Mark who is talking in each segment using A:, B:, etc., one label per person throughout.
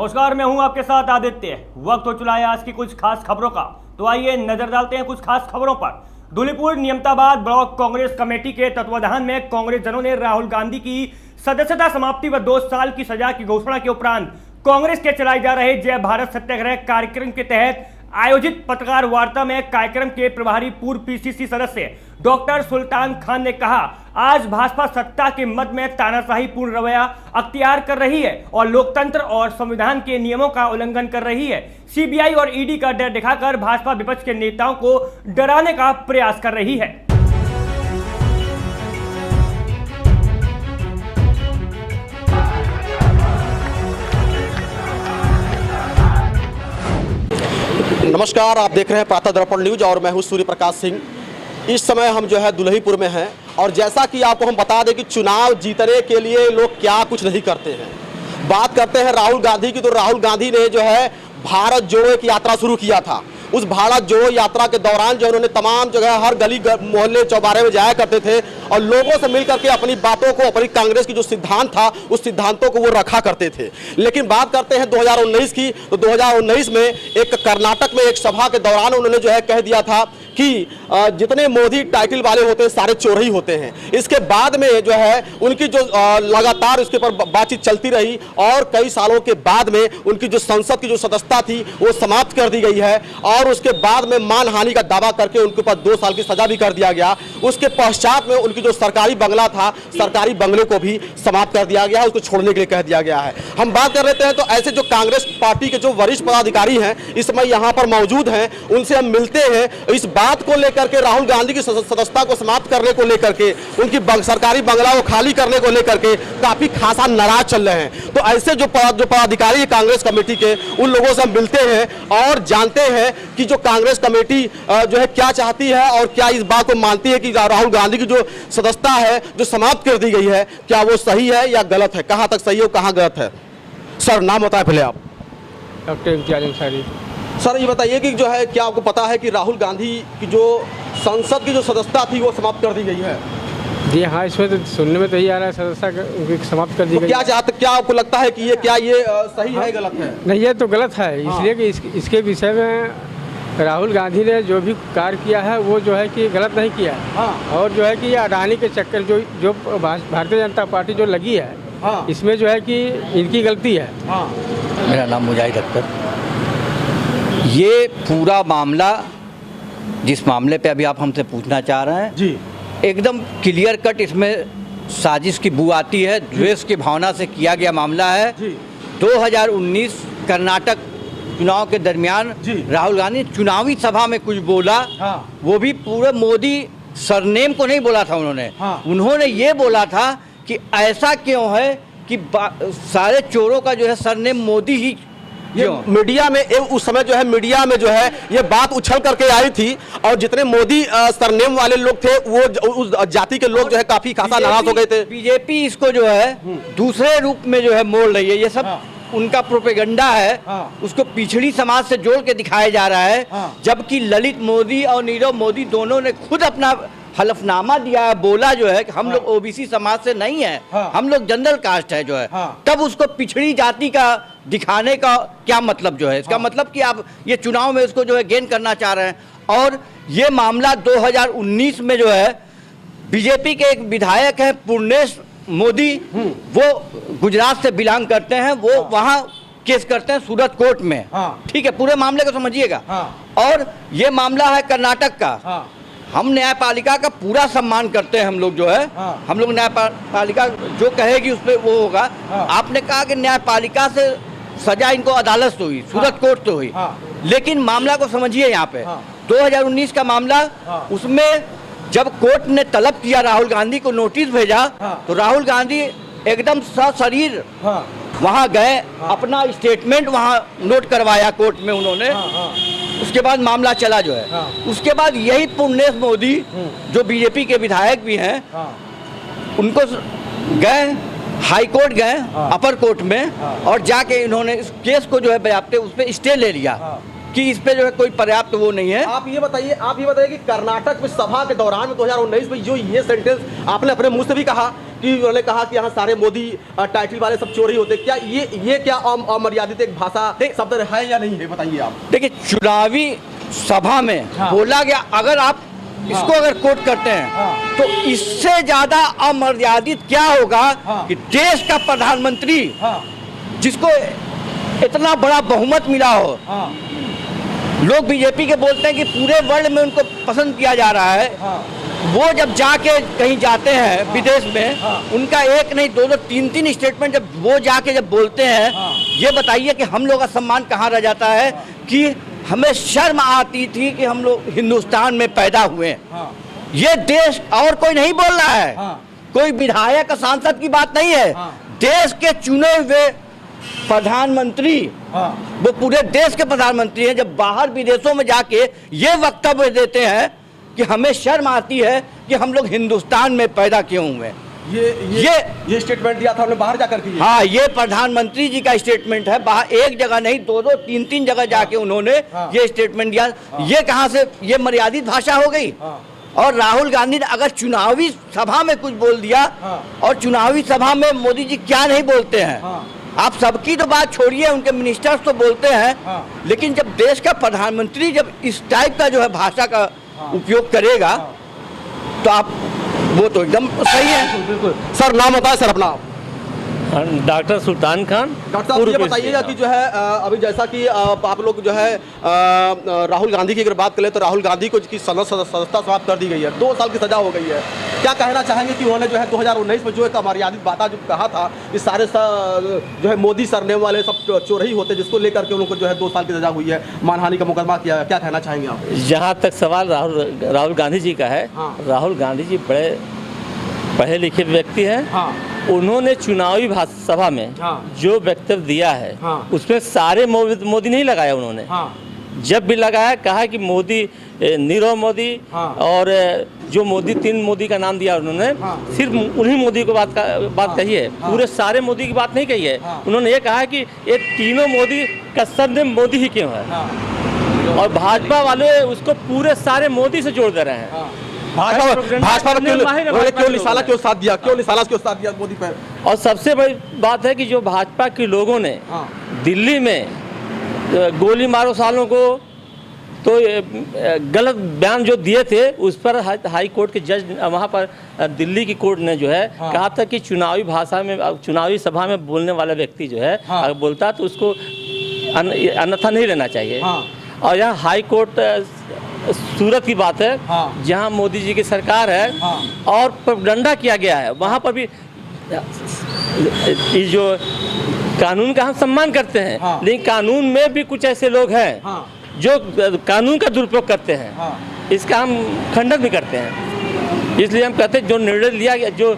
A: नमस्कार, मैं हूं आपके साथ आदित्य। वक्त हो चला है आज की कुछ खास खबरों का, तो आइए नजर डालते हैं कुछ खास खबरों पर। धूलीपुर नियमताबाद ब्लॉक कांग्रेस कमेटी के तत्वाधान में कांग्रेस जनों ने राहुल गांधी की सदस्यता समाप्ति व 2 साल की सजा की घोषणा के उपरांत कांग्रेस के चलाए जा रहे जय भारत सत्याग्रह कार्यक्रम के तहत आयोजित पत्रकार वार्ता में कार्यक्रम के प्रभारी पूर्व पीसीसी सदस्य डॉक्टर सुल्तान खान ने कहा, आज भाजपा सत्ता के मद में तानाशाही पूर्ण रवैया अख्तियार कर रही है और लोकतंत्र और संविधान के नियमों का उल्लंघन कर रही है। सीबीआई और ईडी का डर दिखाकर भाजपा विपक्ष के नेताओं को डराने का प्रयास कर रही है।
B: नमस्कार, आप देख रहे हैं प्रातः दर्पण न्यूज और मैं हूं सूर्य प्रकाश सिंह। इस समय हम जो है दुल्हीपुर में हैं और जैसा कि आपको हम बता दें कि चुनाव जीतने के लिए लोग क्या कुछ नहीं करते हैं। बात करते हैं राहुल गांधी की, तो राहुल गांधी ने जो है भारत जोड़ो एक यात्रा शुरू किया था। उस भारत जोड़ो यात्रा के दौरान जो उन्होंने तमाम जगह हर गली मोहल्ले चौबारे में जाया करते थे और लोगों से मिल करके अपनी बातों को, अपनी कांग्रेस की जो सिद्धांत था उस सिद्धांतों को वो रखा करते थे। लेकिन बात करते हैं 2019 की, तो 2019 में एक कर्नाटक में एक सभा के दौरान उन्होंने जो है कह दिया था कि जितने मोदी टाइटल वाले होते हैं सारे चोर ही होते हैं। इसके बाद में जो है उनकी जो लगातार इसके ऊपर बातचीत चलती रही और कई सालों के बाद में उनकी जो संसद की जो सदस्यता थी वो समाप्त कर दी गई है और उसके बाद में मानहानि का दावा करके उनके ऊपर 2 साल की सजा भी कर दिया गया। उसके पश्चात में उनकी जो सरकारी बंगला था, सरकारी बंगले को भी समाप्त कर दिया गया है, उसको छोड़ने के लिए कह दिया गया है। हम बात कर लेते हैं तो ऐसे जो कांग्रेस पार्टी के जो वरिष्ठ पदाधिकारी हैं इस समय यहाँ पर मौजूद हैं, उनसे हम मिलते हैं। इस बात को लेकर के, राहुल गांधी की सदस्यता को समाप्त करने को लेकर के, उनकी सरकारी बंगला को खाली करने को लेकर के काफी खासा नाराज चल रहे हैं। तो ऐसे जो पदाधिकारी कांग्रेस कमेटी के, उन लोगों से हम मिलते हैं और जानते हैं कि जो कांग्रेस कमेटी जो है क्या चाहती है और क्या इस बात को मानती है कि राहुल गांधी की जो सदस्यता है जो समाप्त कर दी गई है, क्या वो सही है या गलत है, कहां तक सही है और कहां गलत है। सर, नाम बताएं पहले आप।
C: डॉक्टर इम्तियाज अंसारी।
B: सर, ये बताइए कि जो है क्या आपको पता है कि राहुल गांधी की जो संसद की जो सदस्यता थी वो समाप्त कर दी गई है?
C: जी हाँ, इसमें तो सुनने में तो यही आ रहा है सदस्यता समाप्त कर दी गई।
B: क्या आपको लगता है कि ये सही है गलत है?
C: नहीं, ये तो गलत है। इसलिए कि इसके विषय में राहुल गांधी ने जो भी कार्य किया है वो जो है कि गलत नहीं किया है। और जो है कि ये अडानी के चक्कर जो भारतीय जनता पार्टी जो लगी है इसमें जो है कि इनकी गलती है।
D: मेरा नाम मुजाहिद अख्तर। ये पूरा मामला, जिस मामले पे अभी आप हमसे पूछना चाह रहे हैं जी, एकदम क्लियर कट इसमें साजिश की बू आती है, द्वेष की भावना से किया गया मामला है। 2019 कर्नाटक चुनाव के दरमियान राहुल गांधी चुनावी सभा में कुछ बोला, वो भी पूरे मोदी सरनेम को नहीं बोला था उन्होंने। उन्होंने ये बोला था कि ऐसा क्यों है कि सारे चोरों का जो है सरनेम मोदी ही।
B: ये मीडिया में उस समय जो है मीडिया में जो है ये बात उछल करके आई थी और जितने मोदी सरनेम वाले लोग थे वो उस जाति के लोग जो है काफी खासा नाराज हो गए थे।
D: बीजेपी इसको जो है दूसरे रूप में जो है मोड़ रही है। ये सब उनका प्रोपेगेंडा है। उसको पिछड़ी समाज से जोड़ के दिखाया जा रहा है। जबकि ललित मोदी और नीरव मोदी दोनों ने खुद अपना हलफनामा दिया है, बोला जो है कि हम लोग ओबीसी समाज से नहीं है, हम लोग जनरल कास्ट है जो है। तब उसको पिछड़ी जाति का दिखाने का क्या मतलब जो है? इसका मतलब कि आप ये चुनाव में उसको जो है गेन करना चाह रहे हैं। और ये मामला 2019 में जो है बीजेपी के एक विधायक है पूर्णेश मोदी, वो गुजरात से बिलोंग करते हैं, वो वहाँ केस करते हैं सूरत कोर्ट में। ठीक है, पूरे मामले को समझिएगा। और ये मामला है कर्नाटक का। हम न्यायपालिका का पूरा सम्मान करते हैं हम लोग जो है। हम लोग न्यायपालिका जो कहेगी उस पर वो होगा। आपने कहा कि न्यायपालिका से सजा इनको अदालत से हुई, सूरत कोर्ट से हुई, लेकिन मामला को समझिए। यहाँ पे 2019 का मामला, उसमें जब कोर्ट ने तलब किया, राहुल गांधी को नोटिस भेजा, तो राहुल गांधी एकदम सशरीर वहाँ गए, अपना स्टेटमेंट वहाँ नोट करवाया कोर्ट में उन्होंने। उसके बाद मामला चला जो है। उसके बाद यही पूर्णेश मोदी जो बीजेपी के विधायक भी हैं, उनको गए हाई कोर्ट, गए अपर कोर्ट में, और जाके इन्होंने इस केस को जो है बयाबते उस पर स्टे ले लिया कि इस पे जो है कोई पर्याप्त वो नहीं है।
B: आप ये बताइए कि कर्नाटक में सभा के दौरान 2019 में जो ये सेंटेंस आपने अपने मुंह से भी कहा कि उन्होंने कहा कि यहाँ सारे मोदी टाइटल वाले सब चोर ही होते, क्या ये क्या अमर्यादित एक भाषा शब्द है या नहीं है, बताइए आप।
D: देखिए, चुनावी सभा में बोला गया, अगर आप इसको अगर कोट करते हैं तो इससे ज्यादा अमर्यादित क्या होगा कि देश का प्रधानमंत्री जिसको इतना बड़ा बहुमत मिला हो, लोग बीजेपी के बोलते हैं कि पूरे वर्ल्ड में उनको पसंद किया जा रहा है, वो जब जाके कहीं जाते हैं विदेश में, उनका एक नहीं दो दो तीन तीन स्टेटमेंट जब वो जाके जब बोलते हैं, ये बताइए कि हम लोग का सम्मान कहाँ रह जाता है कि हमें शर्म आती थी कि हम लोग हिंदुस्तान में पैदा हुए हैं। ये देश और कोई नहीं बोल रहा है, कोई विधायक सांसद की बात नहीं है, देश के चुने हुए प्रधानमंत्री, वो पूरे देश के प्रधानमंत्री हैं। जब बाहर विदेशों में जाके ये वक्तव्य देते हैं कि हमें शर्म आती है कि हम लोग हिंदुस्तान में पैदा क्यों हुए।
B: ये स्टेटमेंट दिया था हमने बाहर जाकर के।
D: हाँ, ये प्रधानमंत्री जी का स्टेटमेंट है, बाहर एक जगह नहीं दो दो तीन तीन जगह जाके उन्होंने ये स्टेटमेंट दिया। ये कहाँ से, ये मर्यादित भाषा हो गई। और राहुल गांधी ने अगर चुनावी सभा में कुछ बोल दिया, और चुनावी सभा में मोदी जी क्या नहीं बोलते हैं, आप सबकी तो बात छोड़िए, उनके मिनिस्टर्स तो बोलते हैं, लेकिन जब देश का प्रधानमंत्री जब इस टाइप का जो है भाषा का उपयोग करेगा तो आप, वो तो एकदम सही है।
B: बिल्कुल। सर नाम बताएं सर अपना।
E: डॉक्टर सुल्तान खान।
B: डॉक्टर साहब ये बताइएगा कि जो है अभी जैसा कि आप लोग जो है राहुल गांधी की अगर बात करें तो राहुल गांधी को की सदस्यता समाप्त कर दी गई है, 2 साल की सजा हो गई है। क्या कहना चाहेंगे कि उन्होंने जो है 2019 में जो एक अमर्यादित बात जो कहा था कि सारे जो है मोदी सरनेम वाले सब चोर ही होते, जिसको लेकर के उनको जो है 2 साल की सजा हुई है, मानहानि का मुकदमा किया है, क्या कहना चाहेंगे आप।
E: जहाँ तक सवाल राहुल गांधी जी का है, राहुल गांधी जी बड़े पढ़े लिखे व्यक्ति हैं। उन्होंने चुनावी सभा में जो वक्तव्य दिया है उसमें सारे मोदी नहीं लगाया उन्होंने। जब भी लगाया, कहा कि मोदी, नीरव मोदी और जो मोदी, 3 मोदी का नाम दिया उन्होंने, सिर्फ उन्हीं मोदी को बात कही है, पूरे सारे मोदी की बात नहीं कही है। उन्होंने ये कहा कि ये तीनों मोदी का सरनेम मोदी ही क्यों है, और भाजपा वाले उसको पूरे सारे मोदी से जोड़ दे रहे हैं।
B: भाजपा क्यों निशाना क्यों साथ दिया, क्यों निशाना क्यों साथ दिया मोदी पर।
E: और सबसे बड़ी बात है कि जो भाजपा के लोगों ने दिल्ली में गोली मारो सालों को, तो गलत बयान जो दिए थे उस पर हाई कोर्ट के जज, वहाँ पर दिल्ली की कोर्ट ने जो है कहा था कि चुनावी भाषा में, चुनावी सभा में बोलने वाला व्यक्ति जो है अगर बोलता तो उसको अन्यथा नहीं लेना चाहिए। और यहाँ हाई कोर्ट सूरत की बात है, जहाँ मोदी जी की सरकार है और प्रोपेगेंडा किया गया है, वहाँ पर भी जो कानून का हम सम्मान करते हैं, लेकिन कानून में भी कुछ ऐसे लोग हैं जो कानून का दुरुपयोग करते हैं, इसका हम खंडन भी करते हैं। इसलिए हम कहते हैं जो निर्णय लिया गया, जो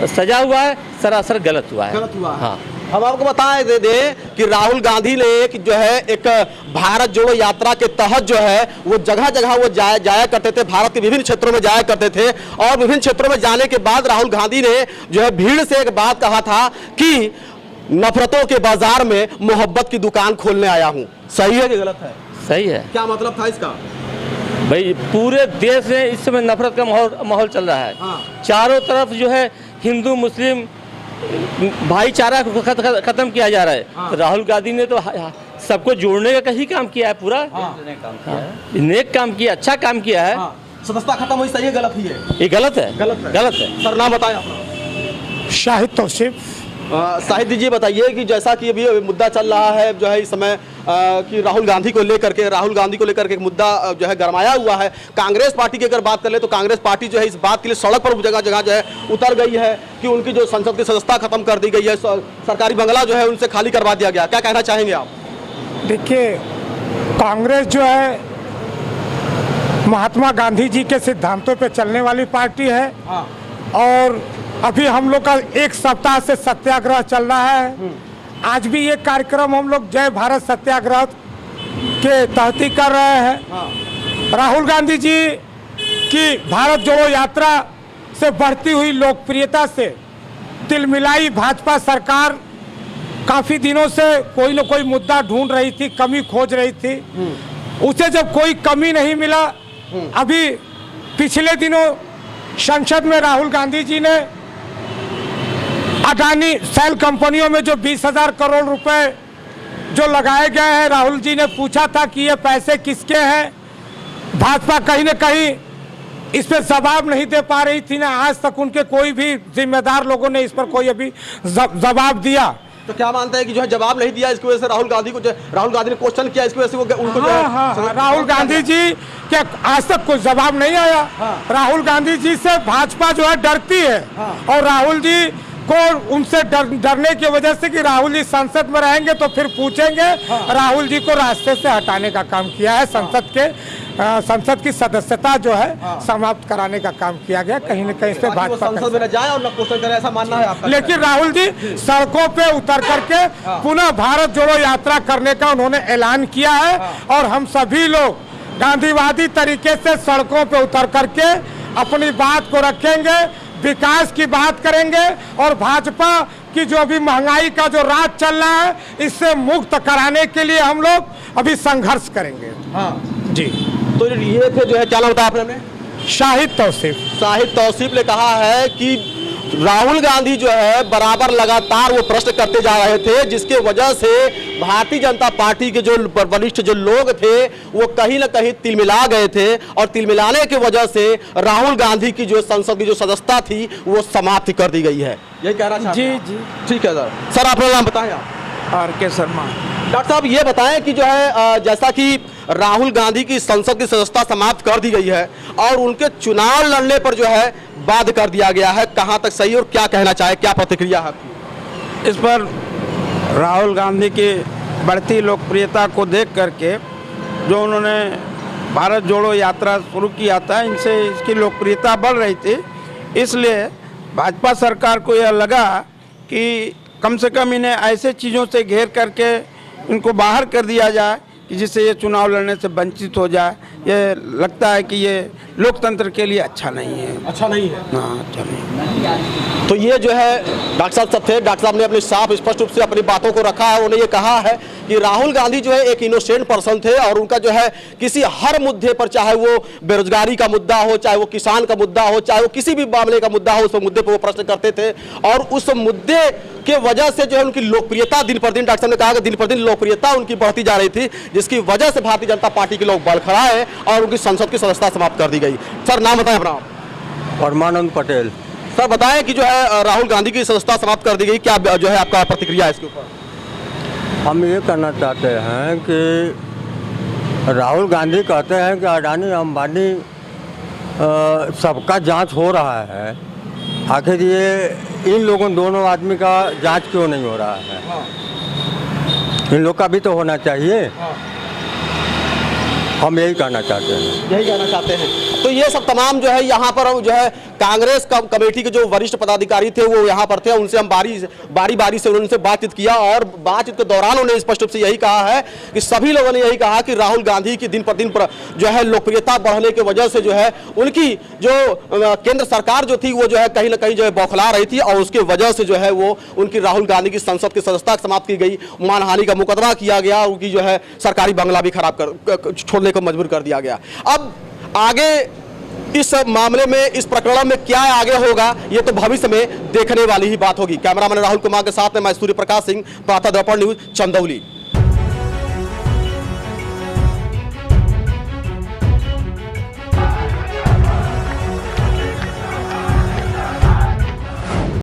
E: सजा हुआ है, सरासर गलत हुआ है। हाँ,
B: हम आपको बता दें कि राहुल गांधी ने जो है एक भारत जोड़ो यात्रा के तहत जो है वो जगह जगह वो जाया करते थे, भारत के विभिन्न क्षेत्रों में जाया करते थे, और विभिन्न क्षेत्रों में जाने के बाद राहुल गांधी ने जो है भीड़ से एक बात कहा था कि नफरतों के बाजार में मोहब्बत की दुकान खोलने आया हूँ। सही है कि गलत है?
E: सही है।
B: क्या मतलब था इसका?
E: भाई पूरे देश में इस समय नफरत का माहौल चल रहा है। चारों तरफ जो है हिंदू मुस्लिम भाईचारा को खत्म किया जा रहा है। तो राहुल गांधी ने तो सबको जोड़ने का ही काम किया है, पूरा नेक काम किया, अच्छा काम किया है।
B: सदस्यता खत्म हुई, सही है गलत ही है?
E: ये गलत है, गलत है।
B: सर नाम बताएं अपना।
C: शाहिद तौसीफ।
B: शाहिद जी बताइए कि जैसा कि अभी मुद्दा चल रहा है जो है इस समय कि राहुल गांधी को लेकर के एक मुद्दा जो है गरमाया हुआ है। कांग्रेस पार्टी की अगर बात कर ले तो कांग्रेस पार्टी जो है इस बात के लिए सड़क पर जगह जगह जो है उतर गई है कि उनकी जो संसद की सदस्यता खत्म कर दी गई है, सरकारी बंगला जो है उनसे खाली करवा दिया गया। क्या कहना चाहेंगे आप?
F: देखिए, कांग्रेस जो है महात्मा गांधी जी के सिद्धांतों पे चलने वाली पार्टी है। और अभी हम लोग का 1 सप्ताह से सत्याग्रह चल रहा है। आज भी ये कार्यक्रम हम लोग जय भारत सत्याग्रह के तहत ही कर रहे हैं। राहुल गांधी जी की भारत जोड़ो यात्रा से बढ़ती हुई लोकप्रियता से तिलमिलाई भाजपा सरकार काफी दिनों से कोई न कोई मुद्दा ढूंढ रही थी, कमी खोज रही थी। उसे जब कोई कमी नहीं मिला, अभी पिछले दिनों संसद में राहुल गांधी जी ने अडानी सेल कंपनियों में जो 20,000 करोड़ रुपए जो लगाए गए हैं, राहुल जी ने पूछा था कि ये पैसे किसके हैं। भाजपा कहीं न कहीं इस पर जवाब नहीं दे पा रही थी ना, आज तक उनके कोई भी जिम्मेदार लोगों ने इस पर कोई अभी जवाब दिया।
B: तो क्या मानते हैं कि जो है जवाब नहीं दिया, इसकी वजह से राहुल गांधी ने क्वेश्चन किया, इसकी वजह से वो उनको
F: राहुल गांधी जी के आज तक कोई जवाब नहीं आया। राहुल गांधी जी से भाजपा जो है डरती है और राहुल जी को उनसे डरने की वजह से कि राहुल जी संसद में रहेंगे तो फिर पूछेंगे, राहुल जी को रास्ते से हटाने का काम किया है। संसद की सदस्यता जो है समाप्त कराने का काम किया गया। कहीं न कहीं से भाजपा
B: संसद में न जाए और न क्वेश्चन करे, ऐसा मानना है आपका?
F: लेकिन राहुल जी सड़कों पे उतर करके पुनः भारत जोड़ो यात्रा करने का उन्होंने ऐलान किया है और हम सभी लोग गांधीवादी तरीके से सड़कों पे उतर करके अपनी बात को रखेंगे, विकास की बात करेंगे और भाजपा की जो अभी महंगाई का जो राज चल रहा है इससे मुक्त कराने के लिए हम लोग अभी संघर्ष करेंगे। जी,
B: तो ये थे जो है, क्या नाम बताया आपने?
F: शाहिद तौसीफ।
B: शाहिद तौसीफ ने कहा है कि राहुल गांधी जो है बराबर लगातार वो प्रश्न करते जा रहे थे, जिसके वजह से भारतीय जनता पार्टी के जो वरिष्ठ जो लोग थे वो कहीं ना कहीं तिलमिला गए थे और तिलमिलाने की वजह से राहुल गांधी की जो संसद की जो सदस्यता थी वो समाप्त कर दी गई है। यही कहना चाहते हैं?
F: जी,
B: ठीक है सर अपना नाम बताएं आप।
F: RK शर्मा।
B: डॉक्टर साहब ये बताएं कि जो है जैसा कि राहुल गांधी की संसद की सदस्यता समाप्त कर दी गई है और उनके चुनाव लड़ने पर जो है बाध्य कर दिया गया है, कहां तक सही और क्या कहना चाहे, क्या प्रतिक्रिया है आपकी?
G: इस पर राहुल गांधी की बढ़ती लोकप्रियता को देख करके जो उन्होंने भारत जोड़ो यात्रा शुरू किया था, इनसे इसकी लोकप्रियता बढ़ रही थी। इसलिए भाजपा सरकार को यह लगा कि कम से कम इन्हें ऐसे चीज़ों से घेर करके इनको बाहर कर दिया जाए कि जिससे ये चुनाव लड़ने से वंचित हो जाए। ये लगता है कि ये लोकतंत्र के लिए अच्छा नहीं है।
B: अच्छा नहीं है?
G: हाँ, अच्छा नहीं।
B: तो ये जो है डॉक्टर साहब सब थे। डॉक्टर साहब ने अपनी साफ स्पष्ट रूप से अपनी बातों को रखा है। उन्होंने ये कहा है कि राहुल गांधी जो है एक इनोसेंट पर्सन थे और उनका जो है किसी हर मुद्दे पर, चाहे वो बेरोजगारी का मुद्दा हो, चाहे वो किसान का मुद्दा हो, चाहे वो किसी भी मामले का मुद्दा हो, उस मुद्दे पर वो प्रश्न करते थे और उस मुद्दे के वजह से जो है उनकी लोकप्रियता दिन पर दिन, डॉक्टर साहब ने कहा कि दिन पर दिन लोकप्रियता उनकी बढ़ती जा रही थी, जिसकी वजह से भारतीय जनता पार्टी के लोग बड़खड़ाए और उनकी संसद की सदस्यता समाप्त कर दी गई। सर नाम बताएं अपना।
H: परमानंद पटेल।
B: सर बताएं कि जो है राहुल गांधी की सदस्यता समाप्त कर दी गई, क्या जो है आपका प्रतिक्रिया है इसके ऊपर?
H: हम ये कहना चाहते हैं कि राहुल गांधी कहते हैं कि अडानी अंबानी सबका जांच हो रहा है, आखिर ये इन लोगों दोनों आदमी का जांच क्यों नहीं हो रहा है? इन लोग का भी तो होना चाहिए। हम यही कहना चाहते हैं।
B: यही कहना चाहते हैं। तो ये सब तमाम जो है यहाँ पर जो है कांग्रेस कमेटी के जो वरिष्ठ पदाधिकारी थे वो यहाँ पर थे। उनसे हम बारी बारी से उनसे बातचीत किया और बातचीत के दौरान उन्होंने स्पष्ट रूप से यही कहा है कि सभी लोगों ने यही कहा कि राहुल गांधी की दिन पर दिन जो है लोकप्रियता बढ़ने की वजह से जो है उनकी जो केंद्र सरकार जो थी वो जो है कहीं ना कहीं जो है बौखला रही थी और उसकी वजह से जो है वो उनकी राहुल गांधी की संसद की सदस्यता समाप्त की गई, मानहानि का मुकदमा किया गया, उनकी जो है सरकारी बंगला भी खराब छोड़ने को मजबूर कर दिया गया। अब आगे इस मामले में, इस प्रकरण में क्या आगे होगा ये तो भविष्य में देखने वाली ही बात होगी। कैमरामैन राहुल कुमार के साथ मैं सूर्य प्रकाश सिंह, प्रातः दर्पण न्यूज, चंदौली।